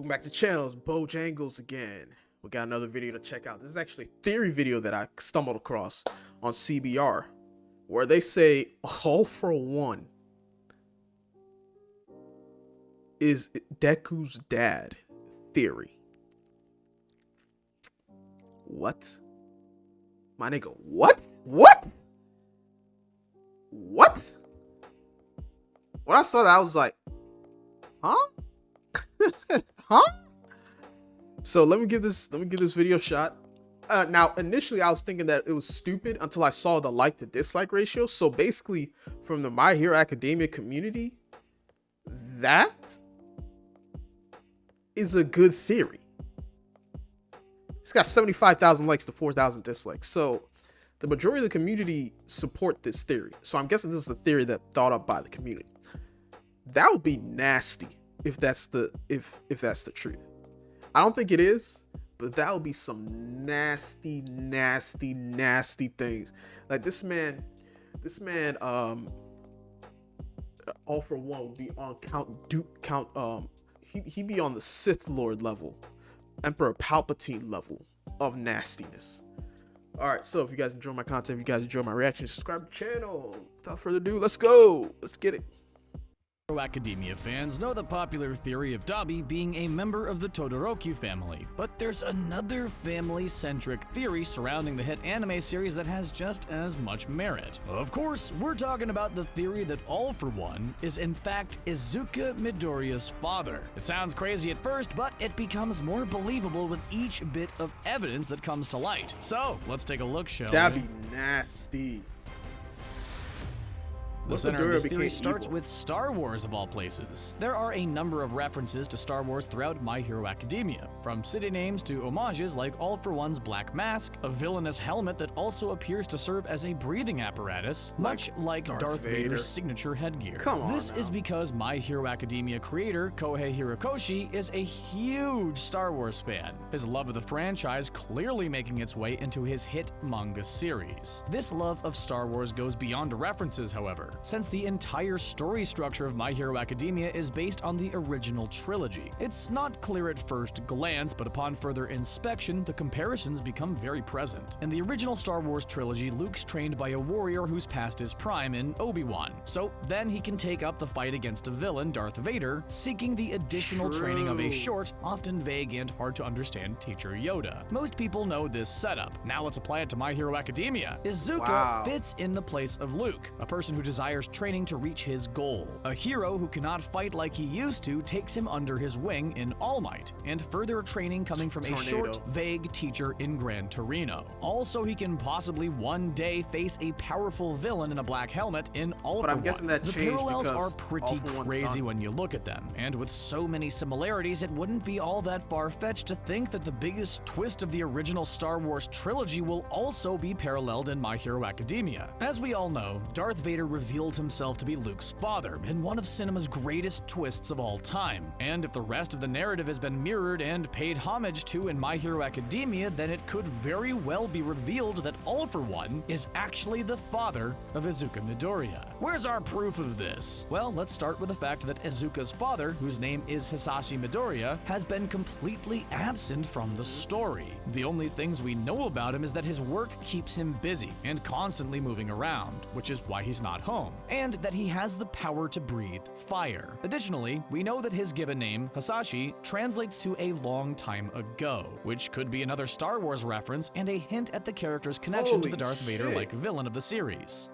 Welcome back to the channel. It's Bojangles again. We got another video to check out. This is actually a theory video that I stumbled across on CBR, where they say All for One is Deku's dad. Theory. What? My nigga, what? What? What? When I saw that, I was like, huh? Huh? So let me give this video a shot. Now initially I was thinking that it was stupid until I saw the like to dislike ratio. So basically from the My Hero Academia community, that is a good theory. It's got 75,000 likes to 4,000 dislikes. So the majority of the community support this theory. So I'm guessing this is the theory that thought up by the community. That would be nasty if that's the truth. I don't think it is, but that would be some nasty things. Like this man All for One would be on he'd be on the Sith Lord level, Emperor Palpatine level of nastiness. All right, so if you guys enjoy my content, if you guys enjoy my reaction, subscribe to the channel. Without further ado, let's go. Let's get it. Academia fans know the popular theory of Dabi being a member of the Todoroki family, but there's another family-centric theory surrounding the hit anime series that has just as much merit. Of course, we're talking about the theory that All for One is in fact Izuka Midoriya's father. It sounds crazy at first, but it becomes more believable with each bit of evidence that comes to light. So, let's take a look, shall we? That'd be nasty. The center of this theory starts with Star Wars of all places. There are a number of references to Star Wars throughout My Hero Academia, from city names to homages like All for One's black mask, a villainous helmet that also appears to serve as a breathing apparatus, much like Darth Vader's signature headgear. This is because My Hero Academia creator Kohei Hirokoshi is a huge Star Wars fan, his love of the franchise clearly making its way into his hit manga series. This love of Star Wars goes beyond references, however, since the entire story structure of My Hero Academia is based on the original trilogy. It's not clear at first glance, but upon further inspection, the comparisons become very present. In the original Star Wars trilogy, Luke's trained by a warrior who's past his prime in Obi-Wan, so then he can take up the fight against a villain, Darth Vader, seeking the additional training of a short, often vague and hard to understand teacher Yoda. Most people know this setup. Now let's apply it to My Hero Academia. Izuka fits in the place of Luke, a person who desires training to reach his goal. A hero who cannot fight like he used to takes him under his wing in All Might, and further training coming from a short, vague teacher in Gran Torino. Also, he can possibly one day face a powerful villain in a black helmet in All for One. The parallels are pretty crazy when you look at them, and with so many similarities, it wouldn't be all that far-fetched to think that the biggest twist of the original Star Wars trilogy will also be paralleled in My Hero Academia. As we all know, Darth Vader revealed himself to be Luke's father in one of cinema's greatest twists of all time. And if the rest of the narrative has been mirrored and paid homage to in My Hero Academia, then it could very well be revealed that All for One is actually the father of Izuka Midoriya. Where's our proof of this? Well, let's start with the fact that Izuka's father, whose name is Hisashi Midoriya, has been completely absent from the story. The only things we know about him is that his work keeps him busy and constantly moving around, which is why he's not home, and that he has the power to breathe fire. Additionally, we know that his given name, Hisashi, translates to a long time ago, which could be another Star Wars reference and a hint at the character's connection to the Darth Vader-like villain of the series.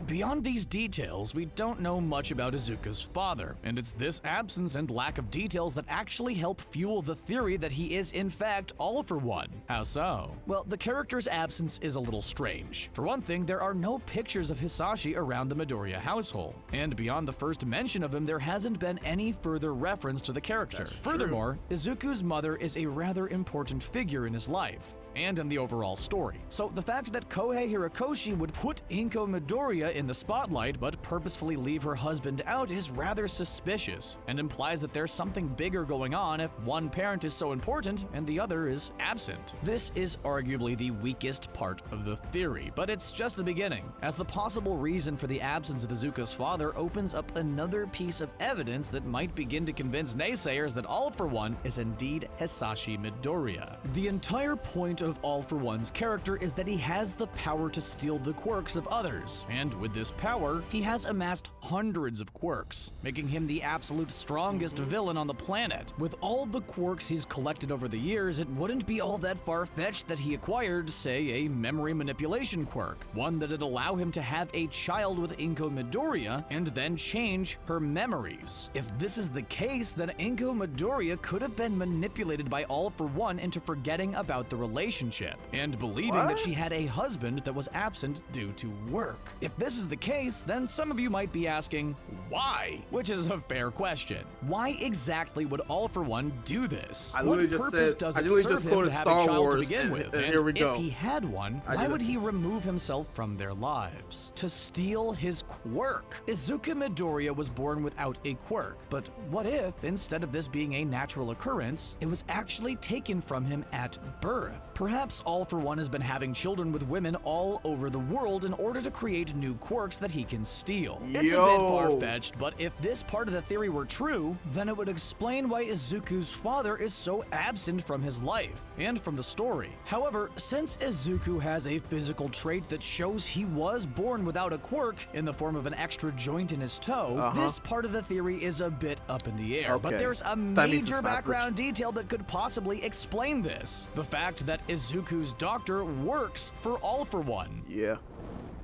Beyond these details, we don't know much about Izuka's father, and it's this absence and lack of details that actually help fuel the theory that he is in fact All for One. How so? Well, the character's absence is a little strange. For one thing, there are no pictures of Hisashi around the Midoriya household, and beyond the first mention of him, there hasn't been any further reference to the character. Furthermore, Izuku's mother is a rather important figure in his life and in the overall story. So the fact that Kohei Hirokoshi would put Inko Midoriya in the spotlight but purposefully leave her husband out is rather suspicious, and implies that there's something bigger going on if one parent is so important and the other is absent. This is arguably the weakest part of the theory, but it's just the beginning, as the possible reason for the absence of Izuku's father opens up another piece of evidence that might begin to convince naysayers that All For One is indeed Hisashi Midoriya. The entire point of All For One's character is that he has the power to steal the quirks of others, and with this power, he has amassed hundreds of quirks, making him the absolute strongest villain on the planet. With all the quirks he's collected over the years, it wouldn't be all that far-fetched that he acquired, say, a memory manipulation quirk, one that'd allow him to have a child with Inko Midoriya and then change her memories. If this is the case, then Inko Midoriya could have been manipulated by All For One into forgetting about the relationship and believing that she had a husband that was absent due to work. If this is the case, then some of you might be asking, why? Which is a fair question. Why exactly would All For One do this? What purpose does it serve him to have a child to begin with? And here we go. if he had one, why would he remove himself from their lives? To steal his quirk. Izuku Midoriya was born without a quirk, but what if, instead of this being a natural occurrence, it was actually taken from him at birth? Perhaps All For One has been having children with women all over the world in order to create new quirks that he can steal. It's a bit far-fetched, but if this part of the theory were true, then it would explain why Izuku's father is so absent from his life and from the story. However, since Izuku has a physical trait that shows he was born without a quirk in the form of an extra joint in his toe, this part of the theory is a bit up in the air. But there's a major background detail that could possibly explain this. The fact that Izuku's doctor works for All For One. Yeah.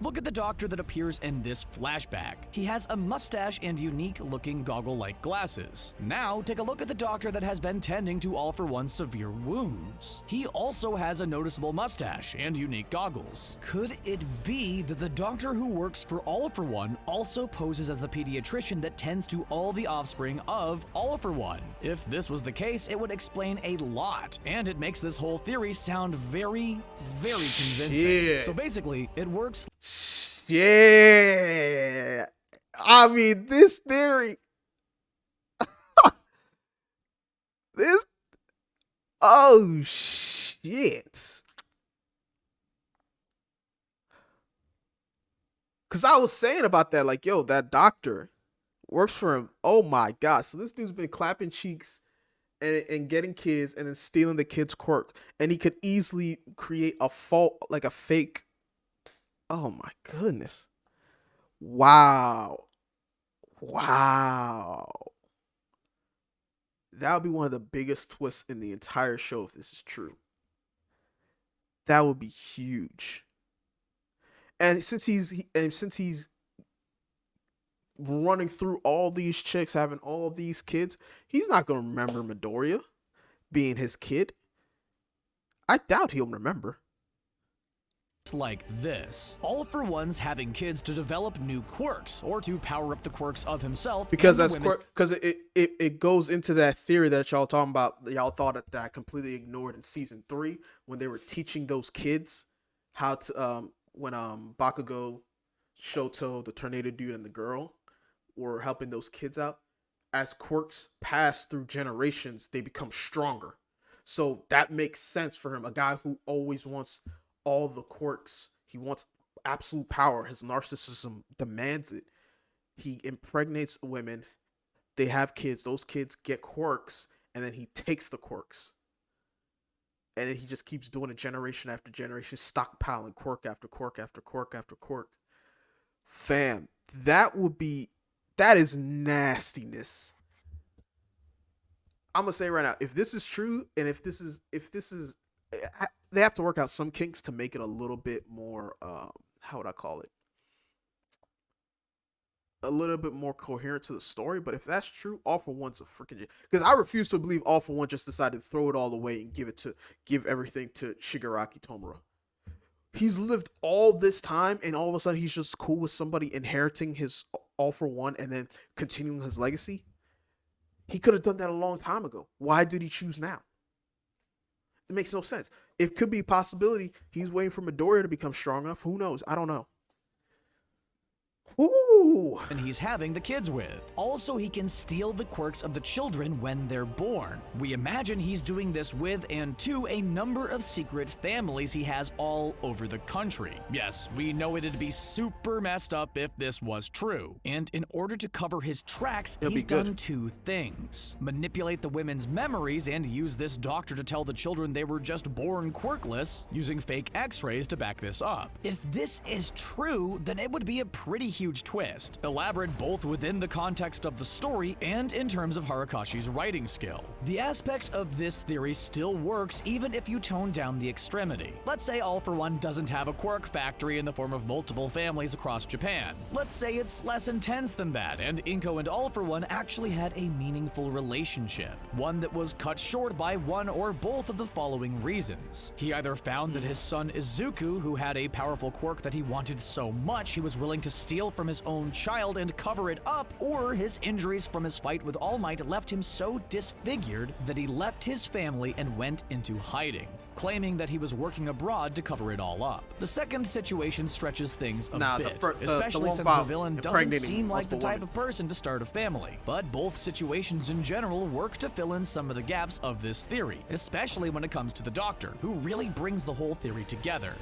Look at the doctor that appears in this flashback. He has a mustache and unique-looking goggle-like glasses. Now, take a look at the doctor that has been tending to All For One's severe wounds. He also has a noticeable mustache and unique goggles. Could it be that the doctor who works for All For One also poses as the pediatrician that tends to all the offspring of All For One? If this was the case, it would explain a lot, and it makes this whole theory sound very, very convincing. So basically, it works. Yeah, I mean, this theory, this, oh shit. Cause I was saying about that, like, yo, that doctor works for him. Oh my god. So this dude's been clapping cheeks and getting kids and then stealing the kids' quirk. And he could easily create a like a fake. Oh my goodness. Wow. Wow. That would be one of the biggest twists in the entire show if this is true. That would be huge. And since he's running through all these chicks, having all these kids, he's not going to remember Midoriya being his kid. I doubt he'll remember. Like this. All For One's having kids to develop new quirks or to power up the quirks of himself. Because that's because it goes into that theory that y'all talking about. Y'all thought that I completely ignored in season 3 when they were teaching those kids how to when Bakugo, Shoto, the tornado dude, and the girl were helping those kids out. As quirks pass through generations, they become stronger. So that makes sense for him. A guy who always wants all the quirks. He wants absolute power. His narcissism demands it. He impregnates women. They have kids. Those kids get quirks, and then he takes the quirks. And then he just keeps doing it generation after generation, stockpiling quirk after quirk after quirk after quirk. Fam, that is nastiness. I'm gonna say right now, if this is true, and if this is they have to work out some kinks to make it a little bit more, how would I call it? A little bit more coherent to the story. But if that's true, All For One's a freaking... Because I refuse to believe All For One just decided to throw it all away and give everything to Shigaraki Tomura. He's lived all this time, and all of a sudden he's just cool with somebody inheriting his All For One and then continuing his legacy. He could have done that a long time ago. Why did he choose now? It makes no sense. It could be a possibility he's waiting for Midoriya to become strong enough. Who knows? I don't know. Ooh. and he's having the kids with. Also, he can steal the quirks of the children when they're born. We imagine he's doing this with and to a number of secret families he has all over the country. Yes, we know it'd be super messed up if this was true. And in order to cover his tracks, he's done two things. Manipulate the women's memories and use this doctor to tell the children they were just born quirkless, using fake x-rays to back this up. If this is true, then it would be a pretty huge twist, elaborate both within the context of the story and in terms of Harakashi's writing skill. The aspect of this theory still works even if you tone down the extremity. Let's say All for One doesn't have a quirk factory in the form of multiple families across Japan. Let's say it's less intense than that, and Inko and All for One actually had a meaningful relationship, one that was cut short by one or both of the following reasons. He either found that his son Izuku, who had a powerful quirk that he wanted so much he was willing to steal from his own child and cover it up, or his injuries from his fight with All Might left him so disfigured that he left his family and went into hiding, claiming that he was working abroad to cover it all up. The second situation stretches things a bit, especially since the villain doesn't seem like the type of person to start a family. But both situations in general work to fill in some of the gaps of this theory, especially when it comes to the Doctor, who really brings the whole theory together.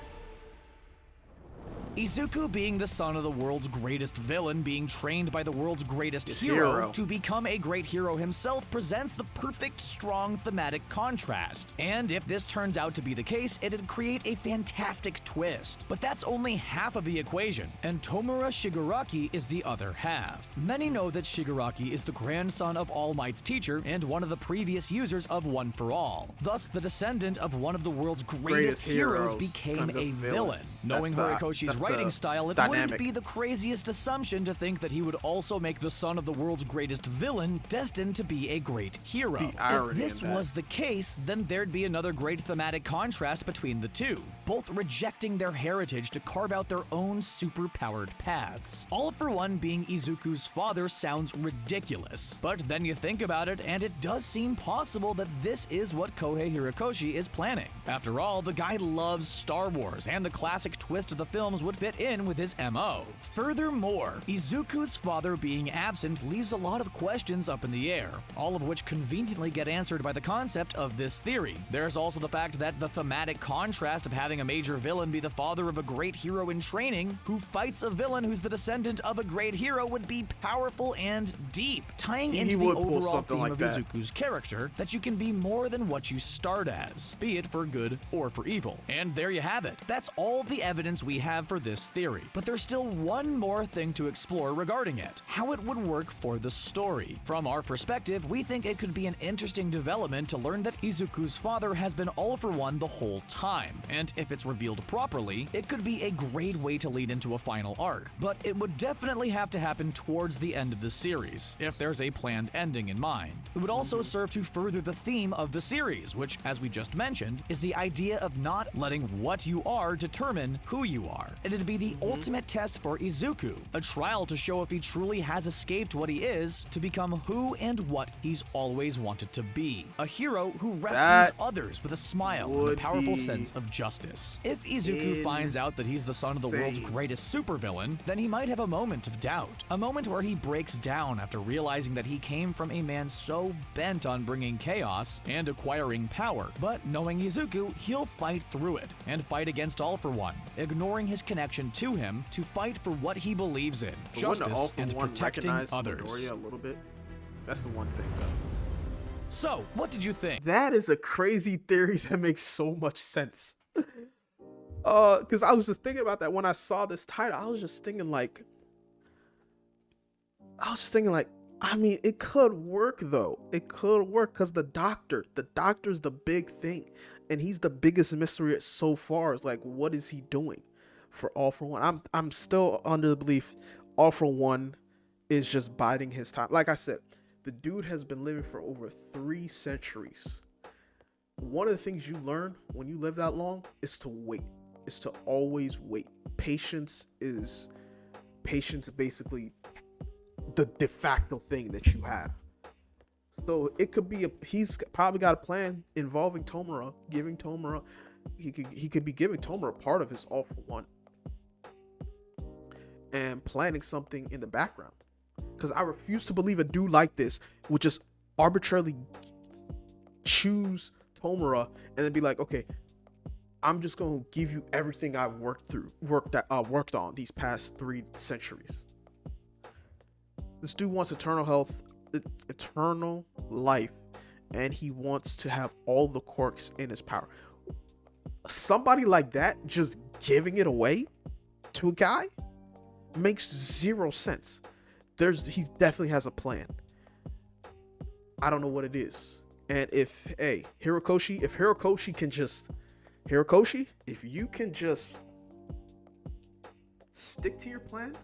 Izuku being the son of the world's greatest villain, being trained by the world's greatest hero to become a great hero himself, presents the perfect, strong thematic contrast. And if this turns out to be the case, it'd create a fantastic twist. But that's only half of the equation, and Tomura Shigaraki is the other half. Many know that Shigaraki is the grandson of All Might's teacher and one of the previous users of One for All. Thus, the descendant of one of the world's greatest heroes became a villain. Knowing Horikoshi's writing style, it wouldn't be the craziest assumption to think that he would also make the son of the world's greatest villain destined to be a great hero. If this was the case, then there'd be another great thematic contrast between the two, both rejecting their heritage to carve out their own super-powered paths. All for One being Izuku's father sounds ridiculous, but then you think about it and it does seem possible that this is what Kohei Horikoshi is planning. After all, the guy loves Star Wars, and the classic twist of the films would fit in with his MO. Furthermore, Izuku's father being absent leaves a lot of questions up in the air, all of which conveniently get answered by the concept of this theory. There's also the fact that the thematic contrast of having a major villain be the father of a great hero in training who fights a villain who's the descendant of a great hero would be powerful and deep, tying into the overall theme of Izuku's character, that you can be more than what you start as, be it for good or for evil. And there you have it. That's all the evidence we have for this theory. But there's still one more thing to explore regarding it: how it would work for the story. From our perspective, we think it could be an interesting development to learn that Izuku's father has been All for One the whole time, and if it's revealed properly, it could be a great way to lead into a final arc. But it would definitely have to happen towards the end of the series, if there's a planned ending in mind. It would also serve to further the theme of the series, which, as we just mentioned, is the idea of not letting what you are determine who you are. It'd be the ultimate test for Izuku, a trial to show if he truly has escaped what he is to become who and what he's always wanted to be. A hero who rescues others with a smile and a powerful sense of justice. If Izuku finds out that he's the son of the world's greatest supervillain, then he might have a moment of doubt. A moment where he breaks down after realizing that he came from a man so bent on bringing chaos and acquiring power. But knowing Izuku, he'll fight through it, and fight against All for One, ignoring his connection to him to fight for what he believes in, justice and protecting others. A little bit. That's the one thing, though. So, what did you think? That is a crazy theory that makes so much sense. Because I was just thinking about that when I saw this title. I was just thinking like, I mean, it could work though. It could work because the doctor's the big thing, and he's the biggest mystery so far. It's like, what is he doing for All for One? I'm still under the belief All for One is just biding his time. Like I said, the dude has been living for over 3 centuries. One of the things you learn when you live that long is to wait. Is to always wait. Patience basically the de facto thing that you have. So it could be he's probably got a plan involving Tomura, giving Tomura, he could be giving Tomura part of his All for One. and planning something in the background. Because I refuse to believe a dude like this would just arbitrarily choose Tomura and then be like, okay, I'm just gonna give you everything I've worked on these past 3 centuries. This dude wants eternal health, eternal life, and he wants to have all the quirks in his power. Somebody like that just giving it away to a guy makes zero sense. He definitely has a plan. I don't know what it is. And if Hirokoshi, if you can just stick to your plan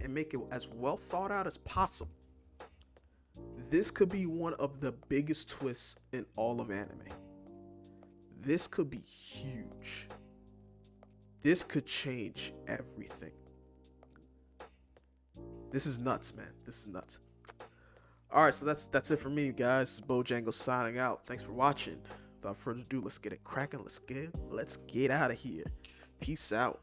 and make it as well thought out as possible, this could be one of the biggest twists in all of anime. This could be huge. This could change everything. This is nuts, man. This is nuts. All right, so that's it for me, guys. This is Bojangle signing out. Thanks for watching. Without further ado, let's get it cracking. Let's get out of here. Peace out.